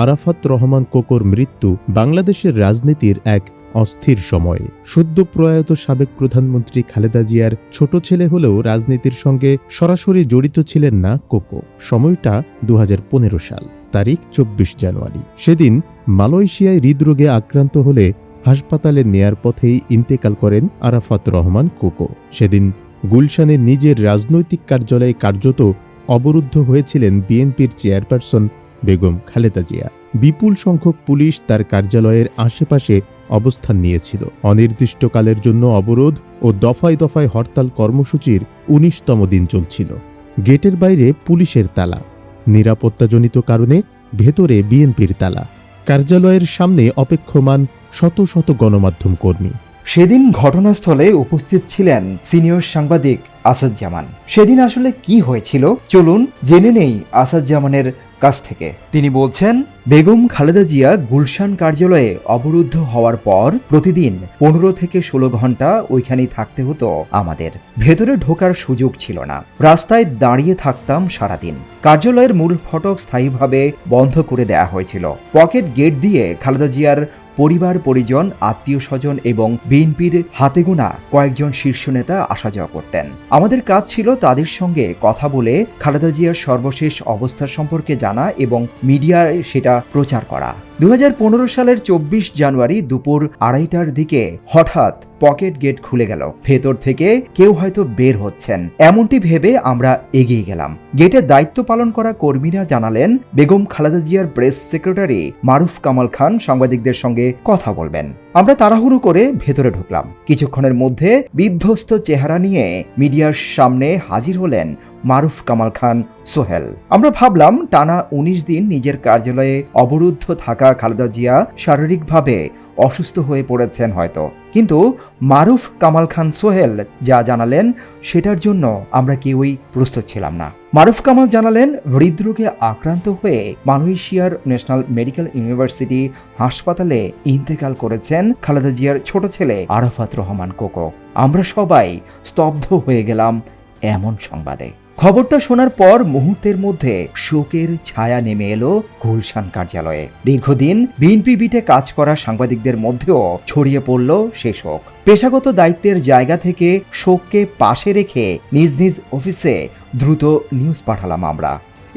আরাফাত রহমান কোকোর মৃত্যু বাংলাদেশের রাজনীতির এক অস্থির সময়ে। সদ্য প্রয়াত সাবেক প্রধানমন্ত্রী খালেদা জিয়ার ছোট ছেলে হলেও রাজনীতির সঙ্গে সরাসরি জড়িত ছিলেন না কোকো। সময়টা 2015 সাল, তারিখ 24 জানুয়ারি। সেদিন মালয়েশিয়ায় হৃদরোগে আক্রান্ত হলে হাসপাতালে নেয়ার পথেই ইন্তেকাল করেন আরাফাত রহমান কোকো। সেদিন গুলশানে নিজের রাজনৈতিক কার্যালয়ে কার্যত অবরুদ্ধ হয়েছিলেন বিএনপির চেয়ারপারসন বেগম খালেদা জিয়া। বিপুল সংখ্যক পুলিশ তার কার্যালয়ের আশেপাশে অবস্থান নিয়েছিল। অনির্দিষ্টকালের জন্য অবরোধ ও দফায় দফায় হরতাল কর্মসূচির 19তম দিন চলছিল। গেটের বাইরে পুলিশের তালা, নিরাপত্তাজনিত কারণে ভেতরে বিএনপির তালা, কার্যালয়ের সামনে অপেক্ষমান শত শত গণমাধ্যম কর্মী। সেদিন ঘটনাস্থলে উপস্থিত ছিলেন সিনিয়র সাংবাদিক আসাদুজ্জামান। সেদিন আসলে কি হয়েছিল চলুন জেনে নেই আসাদুজ্জামানের কাছ থেকে। তিনি বলছেন, বেগম খালেদা জিয়া গুলশান কার্যালয়ে অবরুদ্ধ হওয়ার পর প্রতিদিন 15 থেকে 16 ঘন্টা ওইখানেই থাকতে হতো আমাদের। ভেতরে ঢোকার সুযোগ ছিল না, রাস্তায় দাঁড়িয়ে থাকতাম সারাদিন। কার্যালয়ের মূল ফটক স্থায়ীভাবে বন্ধ করে দেয়া হয়েছিল। পকেট গেট দিয়ে খালেদা জিয়ার পরিবার পরিজন, আত্মীয় স্বজন এবং বিএনপির হাতে গোনা কয়েকজন শীর্ষ নেতা আসা যাওয়া করতেন। আমাদের কাজ ছিল তাদের সঙ্গে কথা বলে খালেদা জিয়ার সর্বশেষ অবস্থা সম্পর্কে জানা এবং মিডিয়ায় সেটা প্রচার করা। 2015 সালের 24 জানুয়ারি দুপুর 2:30টার দিকে হঠাৎ পকেট গেট খুলে গেল। ভেতর থেকে কেউ হয়তো বের হচ্ছেন এমনটি ভেবে আমরা এগিয়ে গেলাম। গেটে দায়িত্ব পালন করা কর্মীরা জানালেন বেগম খালেদা জিয়ার প্রেস সেক্রেটারি মারুফ কামাল খান সাংবাদিকদের সঙ্গে কথা বলবেন। আমরা তাড়াহুড়ো করে ভেতরে ঢুকলাম। কিছুক্ষণের মধ্যে বিধ্বস্ত চেহারা নিয়ে মিডিয়ার সামনে হাজির হলেন মারুফ কামাল খান সোহেল। আমরা ভাবলাম টানা 19 দিন নিজের কার্যালয়ে অবরুদ্ধ থাকা খালেদা জিয়া শারীরিকভাবে অসুস্থ হয়ে পড়েছেন হয়তো, কিন্তু মারুফ কামাল খান সোহেল যা জানালেন সেটার জন্য আমরা কেউই প্রস্তুত ছিলাম না। মারুফ কামাল জানালেন হৃদরোগে আক্রান্ত হয়ে মালয়েশিয়ার ন্যাশনাল মেডিকেল ইউনিভার্সিটি হাসপাতালে ইন্তেকাল করেছেন খালেদা জিয়ার ছোট ছেলে আরাফাত রহমান কোকো। আমরা সবাই স্তব্ধ হয়ে গেলাম এমন সংবাদে। খবরটা শোনার পর মুহূর্তের মধ্যে শোকের ছায়া নেমে এলো গুলশান কার্যালয়ে। দীর্ঘদিন বিএনপি বিটে কাজ করা সাংবাদিকদের মধ্যেও ছড়িয়ে পড়ল সে শোক। পেশাগত দায়িত্বের জায়গা থেকে শোককে পাশে রেখে নিজ নিজ অফিসে দ্রুত নিউজ পাঠালাম আমরা।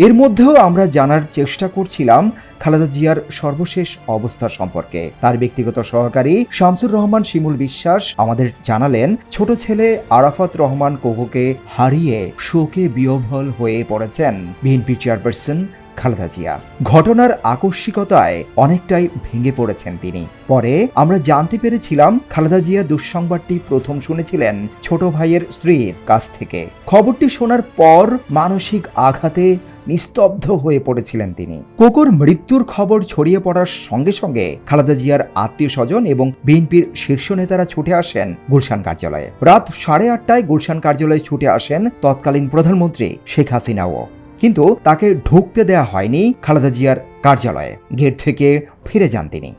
এর মধ্যেও আমরা জানার চেষ্টা করছিলাম খালেদা জিয়ার সর্বশেষ অবস্থা সম্পর্কে। তার ব্যক্তিগত সহকারী শামসুর রহমান শিমুল বিশ্বাস আমাদের জানালেন ছোট ছেলে আরাফাত রহমান কোকোকে হারিয়ে শোকে বিহ্বল হয়ে পড়েছেন বিএনপি চেয়ারপারসন খালেদা জিয়া। ঘটনার আকস্মিকতায় অনেকটাই ভেঙে পড়েছেন তিনি। পরে আমরা জানতে পেরেছিলাম খালেদা জিয়া দুঃসংবাদটি প্রথম শুনেছিলেন ছোট ভাইয়ের স্ত্রীর কাছ থেকে। খবরটি শোনার পর মানসিক আঘাতে নিস্তব্ধ হয়ে পড়েছিলেন তিনি। কোকোর মৃত্যুর খবর ছড়িয়ে পড়ার সঙ্গে সঙ্গে খালেদা জিয়ার আত্মীয় স্বজন এবং বিএনপির শীর্ষ নেতারা ছুটে আসেন গুলশান কার্যালয়ে। রাত 8:30টায় গুলশান কার্যালয়ে ছুটে আসেন তৎকালীন প্রধানমন্ত্রী শেখ হাসিনাও, কিন্তু তাকে ঢুকতে দেয়া হয়নি খালেদা জিয়ার কার্যালয়ে। গেট থেকে ফিরে যান তিনি।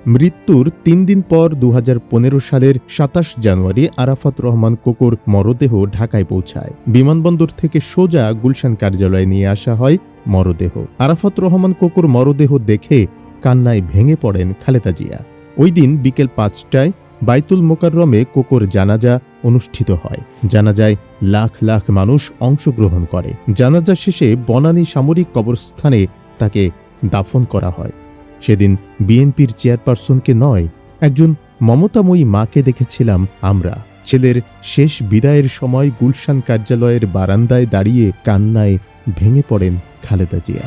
মৃত্যুর 3 দিন পর 2015 সালের 27 জানুয়ারি আরাফাত রহমান কোকোর মরদেহ ঢাকায় পৌঁছায়। বিমানবন্দর থেকে সোজা গুলশান কার্যালয়ে নিয়ে আসা হয় মরদেহ। আরাফাত রহমান কোকোর মরদেহ দেখে কান্নায় ভেঙে পড়েন খালেদা জিয়া। ওই দিন বিকেল 5টায় বাইতুল মোকাররমে কোকোর জানাজা অনুষ্ঠিত হয়। জানাজায় লাখ লাখ মানুষ অংশগ্রহণ করে। জানাজা শেষে বনানী সামরিক কবরস্থানে তাকে দাফন করা হয়। সেদিন বিএনপির চেয়ারপারসনকে নয়, একজন মমতাময়ী মাকে দেখেছিলাম আমরা। ছেলের শেষ বিদায়ের সময় গুলশান কার্যালয়ের বারান্দায় দাঁড়িয়ে কান্নায় ভেঙে পড়েন খালেদা জিয়া।